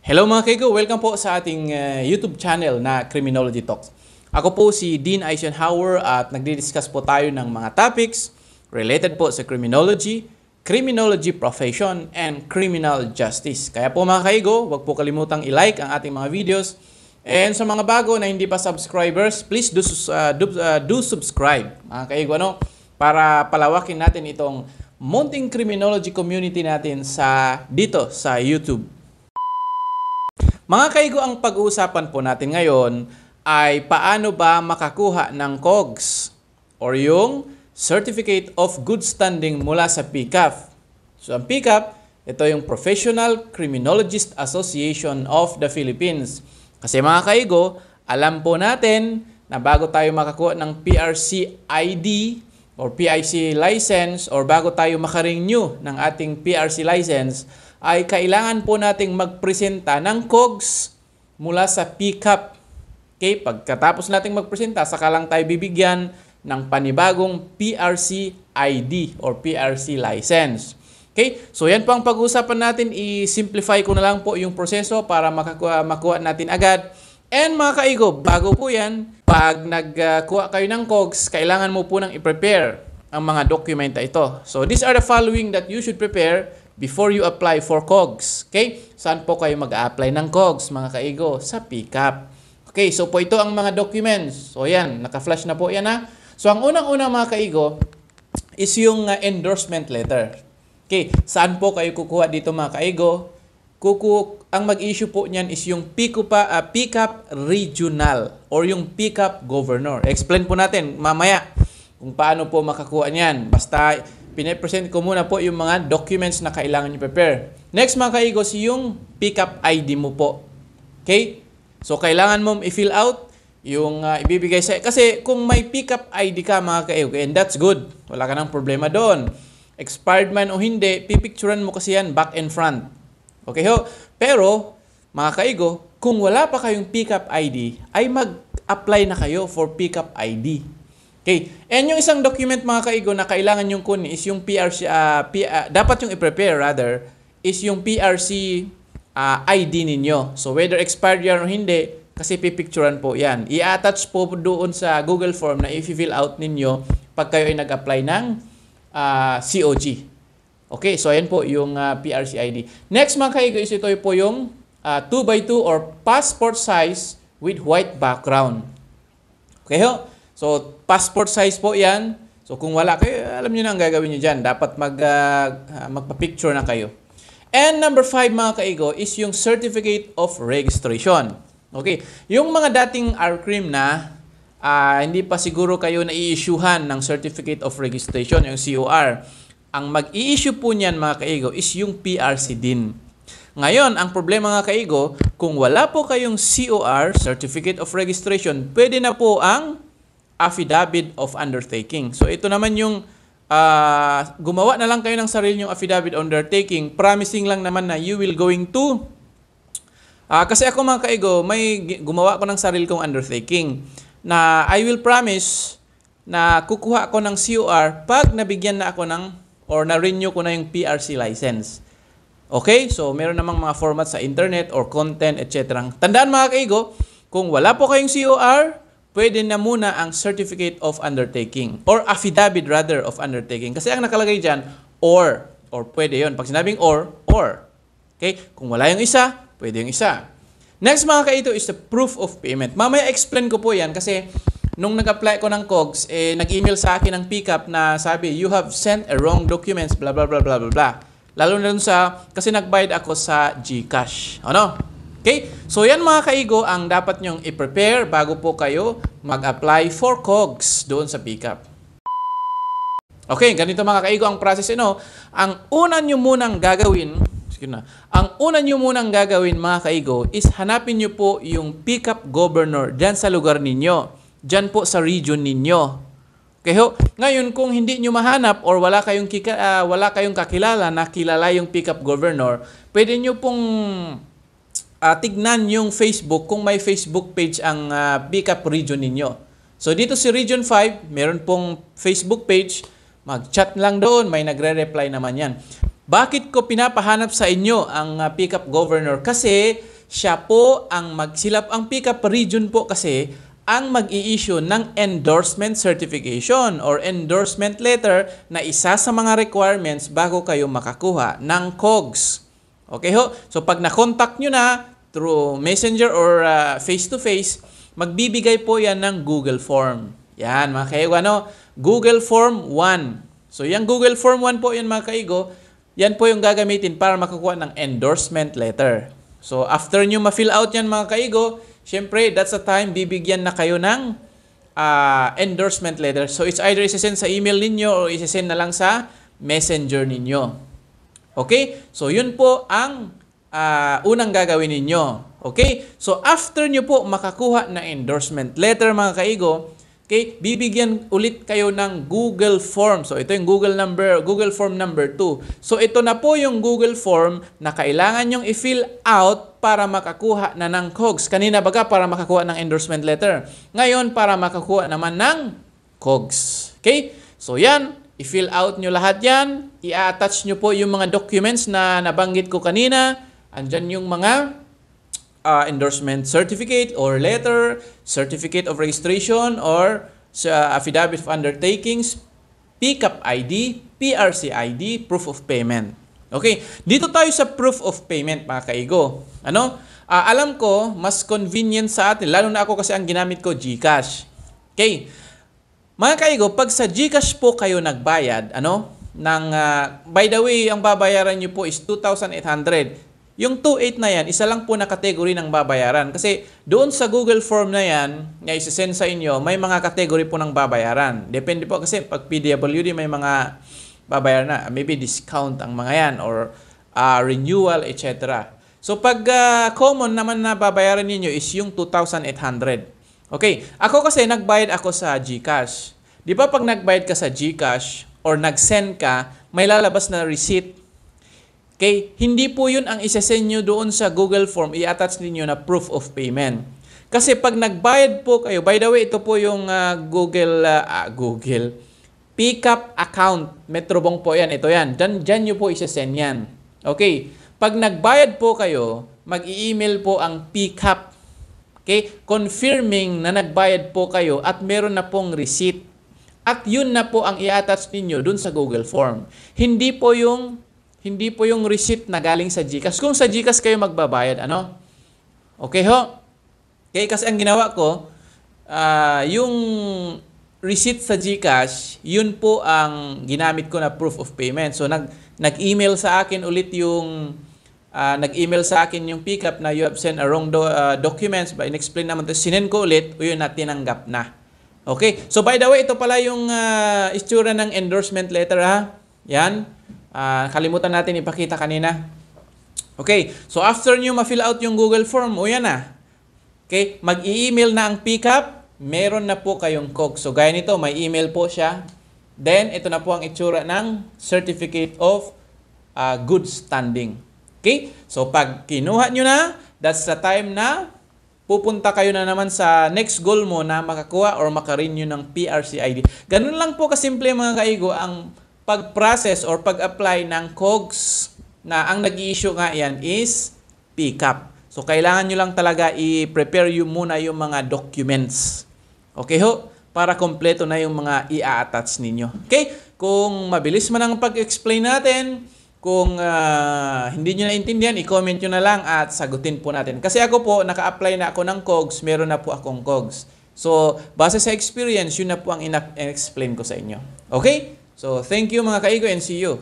Hello mga kaigo, welcome po sa ating YouTube channel na Criminology Talks. Ako po si Dean Eisenhower at nagdi-discuss po tayo ng mga topics related po sa criminology, criminology profession, and criminal justice. Kaya po mga kaigo, huwag po kalimutang i-like ang ating mga videos. And sa mga bago na hindi pa subscribers, please do subscribe mga kaigo, para palawakin natin itong munting criminology community natin dito sa YouTube. Mga kaigo, ang pag-uusapan po natin ngayon ay paano ba makakuha ng COGS or yung Certificate of Good Standing mula sa PCAF. So ang PCAF, ito yung Professional Criminologist Association of the Philippines. Kasi mga kaigo, alam po natin na bago tayo makakuha ng PRC ID or PIC license or bago tayo makarenew ng ating PRC license, ay kailangan po nating magpresenta ng COGS mula sa PCAF. Okay, pagkatapos nating magpresenta, saka lang tayo bibigyan ng panibagong PRC ID or PRC license. Okay, so yan po ang pag-uusapan natin. I-simplify ko na lang po yung proseso para makuha natin agad. And mga kaigo, bago po yan, pag nagkuha kayo ng COGS, kailangan mo po nang i-prepare ang mga dokumenta ito. So these are the following that you should prepare before you apply for COGS. Okay? Saan po kayo mag-a-apply ng COGS, mga kaigo? Sa PCAF. Okay, so po ito ang mga documents. So yan, naka-flash na po yan ha. So ang unang-una mga kaigo is yung endorsement letter. Okay, saan po kayo kukuha dito mga kaigo? Ang mag-issue po niyan is yung PCAF Regional or yung PCAF Governor. Explain po natin mamaya kung paano po makakuha niyan. Basta pinapresent ko muna po yung mga documents na kailangan nyo prepare. Next mga kaigo, yung PCAF ID mo po. Okay? So kailangan mo i-fill out yung ibibigay sa... Kasi kung may PCAF ID ka mga kaigo, and that's good. Wala ka nang problema doon. Expired man o hindi, pipicturean mo kasi yan back and front. Okay ho? Pero, mga kaigo, kung wala pa kayong PCAF ID, ay mag-apply na kayo for PCAF ID. Okay. And yung isang document mga kaigo na kailangan yung kunin is yung PRC, dapat yung i-prepare rather, is yung PRC ID ninyo. So whether expired yan o hindi, kasi pipicturean po yan. I-attach po doon sa Google form na i-fill out ninyo pag kayo ay nag-apply ng COG. Okay, so ayan po yung PRC ID. Next mga kaigo is ito po yung 2x2 or passport size with white background. Okay ho? So, passport size po yan. So, kung wala kayo, alam nyo na ang gagawin nyo dyan. Dapat magpa-picture na kayo. And number 5 mga kaigo is yung Certificate of Registration. Okay. Yung mga dating RCRIM na hindi pa siguro kayo na-i-issuehan ng Certificate of Registration, yung COR. Ang mag-i-issue po niyan mga kaigo is yung PRC din. Ngayon, ang problema mga kaigo, kung wala po kayong COR, Certificate of Registration, pwede na po ang affidavit of undertaking. So ito naman yung gumawa na lang kayo ng sarili yung affidavit of undertaking, promising lang naman na you will going to kasi ako mga kaigo, may gumawa ko ng sarili kong undertaking na I will promise na kukuha ako ng COR pag nabigyan na ako ng or na-renew ko na yung PRC license. Okay? So meron namang mga format sa internet or content, etc. Tandaan mga kaigo, kung wala po kayong COR, pwede na muna ang Certificate of Undertaking or affidavit rather of undertaking. Kasi ang nakalagay dyan, or pwede yon. Pag sinabing or. Okay? Kung wala yung isa, pwede yung isa. Next mga kaito is the proof of payment. Mamaya explain ko po yan kasi nung nag-apply ko ng COGS, nag-email sa akin ng PCAF na sabi, you have sent a wrong documents, blah, blah, blah, blah, blah, blah. Lalo na dun kasi nagbayad ako sa GCash. Ano? Okay? So, yan mga kaigo ang dapat nyong i-prepare bago po kayo mag-apply for COGS doon sa PCAF. Okay, ganito mga kaigo ang process. Ang una nyo munang gagawin, mga kaigo, is hanapin nyo po yung PCAF governor dyan sa lugar ninyo. Dyan po sa region ninyo. Okay ho? Ngayon, kung hindi nyo mahanap or wala kayong kakilala na kilala yung PCAF governor, pwede nyo pong tignan yung Facebook kung may Facebook page ang PCAF region ninyo. So dito si Region 5, meron pong Facebook page. Mag-chat lang doon, may nagre-reply naman yan. Bakit ko pinapahanap sa inyo ang pickup governor? Kasi siya po ang magsilap, ang pickup region po kasi ang mag-i-issue ng endorsement certification or endorsement letter na isa sa mga requirements bago kayo makakuha ng COGS. Okay ho? So pag na-contact nyo na through messenger or face-to-face, magbibigay po yan ng Google Form. Yan mga kaigo, Google Form 1. So yung Google Form 1 po yan mga kaigo, yan po yung gagamitin para makakuha ng endorsement letter. So after nyo ma-fill out yan mga kaigo, syempre that's the time bibigyan na kayo ng endorsement letter. So it's either isesend sa email ninyo or isesend na lang sa messenger ninyo. Okay? So yun po ang unang gagawin ninyo. Okay? So after nyo po makakuha ng endorsement letter mga kaigo, okay, bibigyan ulit kayo ng Google Form. So ito yung Google Form number 2. So ito na po yung Google Form na kailangan nyong i-fill out para makakuha na ng COGS. Kanina baga para makakuha ng endorsement letter. Ngayon para makakuha naman ng COGS. Okay? So yan, i-fill out nyo lahat yan. I-attach nyo po yung mga documents na nabanggit ko kanina. Andyan yung mga endorsement certificate or letter, certificate of registration or affidavit of undertakings, pickup ID, PRC ID, proof of payment. Okay, dito tayo sa proof of payment mga kaigo. Alam ko mas convenient sa atin, lalo na ako kasi ang ginamit ko GCash. Okay, mga kaigo, pag sa GCash po kayo nagbayad, by the way, ang babayaran nyo po is 2,800. Yung 2.8 na yan, isa lang po na kategory ng babayaran. Kasi doon sa Google Form na yan, na isi-send sa inyo, may mga kategory po ng babayaran. Depende po kasi pag PWD may mga babayaran na. Maybe discount ang mga yan or renewal, etc. So pag common naman na babayaran ninyo is yung 2,800. Okay, ako kasi nagbayad ako sa GCash. Di ba pag nagbayad ka sa GCash or nag-send ka, may lalabas na receipt. Okay, hindi po yun ang isa-send nyo doon sa Google Form, i-attach ninyo na proof of payment. Kasi pag nagbayad po kayo, by the way, ito po yung Google Pickup account. Metrobong po yan, ito yan. Diyan nyo po isa-send yan. Okay, pag nagbayad po kayo, mag-i-email po ang Pickup. Okay, confirming na nagbayad po kayo at meron na pong receipt. At yun na po ang i-attach ninyo doon sa Google Form. Hindi po yung receipt na galing sa GCash. Kung sa GCash kayo magbabayad, Okay ho? Okay, kasi ang ginawa ko, yung receipt sa GCash, yun po ang ginamit ko na proof of payment. So, nag-email sa akin ulit yung, yung pickup na you have sent a wrong documents. Ba, in-explain naman ito. Sinend ko ulit, yun na tinanggap na. Okay? So, by the way, ito pala yung itsura ng endorsement letter, ha? Yan. Kalimutan natin ipakita kanina. Okay, so after nyo ma-fill out yung Google Form, yan na. Okay, mag-i-email na ang pickup, meron na po kayong COGS. So gaya nito, may email po siya. Then, ito na po ang itsura ng Certificate of Good Standing. Okay, so pag kinuha nyo na, that's the time na pupunta kayo na naman sa next goal mo na makakuha or makarenew ng PRC ID. Ganun lang po kasimple mga kaigo ang pag-process or pag-apply ng COGS na ang nag-i-issue nga yan is pickup. So, kailangan nyo lang talaga i-prepare muna yung mga documents. Okay ho? Para kompleto na yung mga i-attach ninyo. Okay? Kung mabilis man ang pag-explain natin, kung hindi nyo naintindihan, i-comment nyo na lang at sagutin po natin. Kasi ako po, naka-apply na ako ng COGS, meron na po akong COGS. So, base sa experience, yun na po ang in-explain ko sa inyo. Okay? So, thank you mga kaigo and see you.